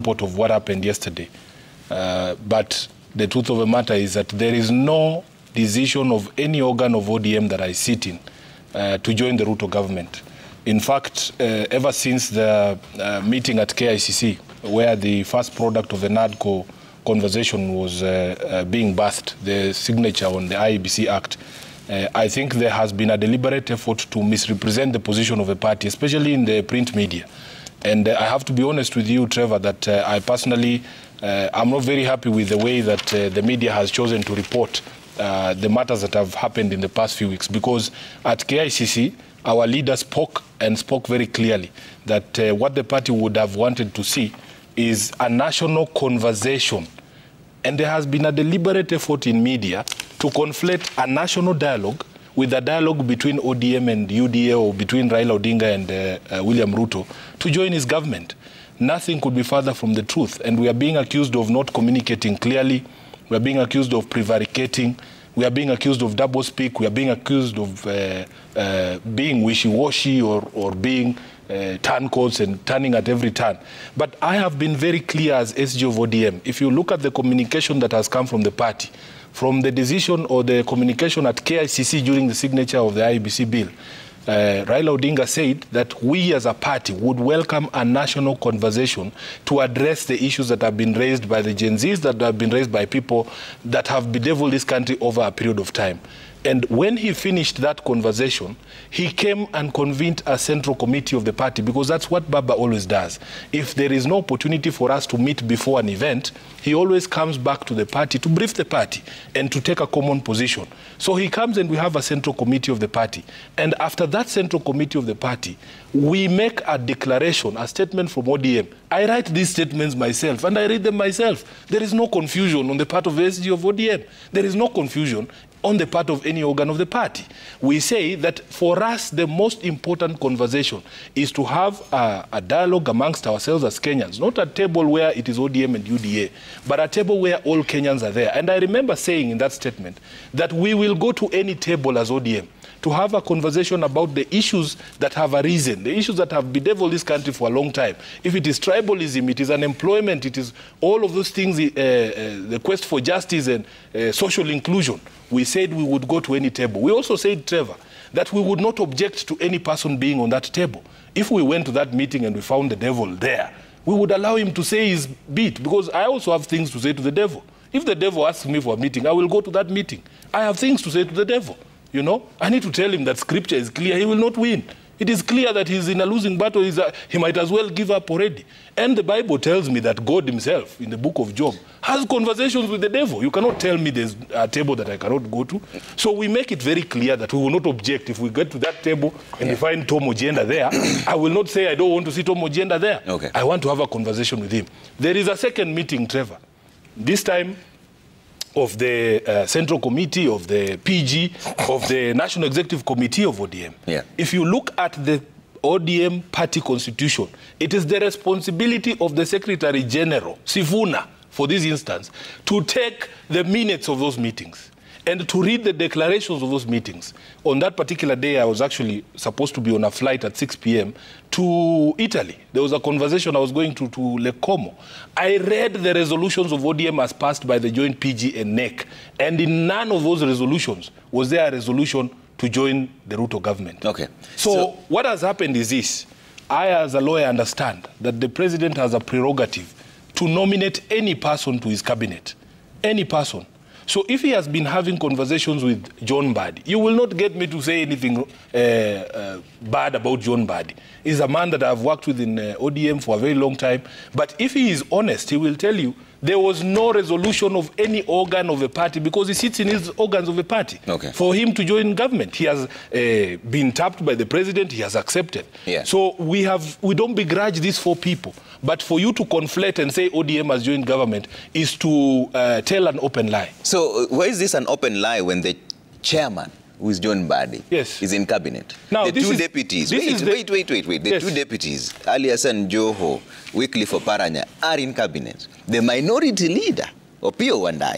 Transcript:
import of what happened yesterday. But the truth of the matter is that there is no decision of any organ of ODM that I sit in to join the Ruto government. In fact, ever since the meeting at KICC, where the first product of the NADCO conversation was being birthed, the signature on the IEBC Act, I think there has been a deliberate effort to misrepresent the position of a party, especially in the print media. And I have to be honest with you, Trevor, that I personally am not very happy with the way that the media has chosen to report the matters that have happened in the past few weeks. Because at KICC, our leader spoke very clearly that what the party would have wanted to see is a national conversation. And there has been a deliberate effort in media to conflate a national dialogue with a dialogue between ODM and UDA, or between Raila Odinga and William Ruto, to join his government. Nothing could be further from the truth. And we are being accused of not communicating clearly. We are being accused of prevaricating. We are being accused of doublespeak. We are being accused of being wishy-washy or being turncoats and turning at every turn. But I have been very clear as SG of ODM. If you look at the communication that has come from the party, from the decision or the communication at KICC during the signature of the IEBC bill, Raila Odinga said that we as a party would welcome a national conversation to address the issues that have been raised by the Gen Zs, that have been raised by people that have bedeviled this country over a period of time. And when he finished that conversation, he came and convened a central committee of the party, because that's what Baba always does. If there is no opportunity for us to meet before an event, he always comes back to the party to brief the party and to take a common position. So he comes and we have a central committee of the party. And after that central committee of the party, we make a declaration, a statement from ODM. I write these statements myself and I read them myself. There is no confusion on the part of the SG of ODM. There is no confusion on the part of any organ of the party. We say that for us, the most important conversation is to have a dialogue amongst ourselves as Kenyans, not a table where it is ODM and UDA, but a table where all Kenyans are there. And I remember saying in that statement that we will go to any table as ODM to have a conversation about the issues that have arisen, the issues that have bedeviled this country for a long time. If it is tribalism, it is unemployment, it is all of those things, the quest for justice and social inclusion. We said we would go to any table. We also said, Trevor, that we would not object to any person being on that table. If we went to that meeting and we found the devil there, we would allow him to say his bit, because I also have things to say to the devil. If the devil asks me for a meeting, I will go to that meeting. I have things to say to the devil. You know, I need to tell him that scripture is clear. He will not win. It is clear that he's in a losing battle. He might as well give up already. And the Bible tells me that God himself, in the book of Job, has conversations with the devil. You cannot tell me there's a table that I cannot go to. So we make it very clear that we will not object. If we get to that table and we find Tom Ojienda there, I will not say I don't want to see Tom Ojienda there. Okay. I want to have a conversation with him. There is a second meeting, Trevor. This time, of the Central Committee, of the PG, of the National Executive Committee of ODM. Yeah. If you look at the ODM party constitution, it is the responsibility of the Secretary General, Sifuna, for this instance, to take the minutes of those meetings and to read the declarations of those meetings. On that particular day, I was actually supposed to be on a flight at 6 p.m. to Italy. There was a conversation I was going to Lake Como. I read the resolutions of ODM as passed by the joint PG and NEC, and in none of those resolutions was there a resolution to join the Ruto government. Okay. So what has happened is this. I, as a lawyer, understand that the president has a prerogative to nominate any person to his cabinet. Any person. So if he has been having conversations with John Mbadi, you will not get me to say anything bad about John Mbadi. He's a man that I've worked with in ODM for a very long time. But if he is honest, he will tell you there was no resolution of any organ of the party, because he sits in his organs of the party. Okay. For him to join government, he has been tapped by the president. He has accepted. Yeah. So we don't begrudge these four people. But for you to conflate and say ODM has joined government is to tell an open lie. So why is this an open lie when the chairman, who is John Mbadi, is in cabinet? Now, the two deputies, wait. The two deputies, Ali Hassan Joho, Wycliffe Oparanya, are in cabinet. The minority leader, Opiyo Wandayi,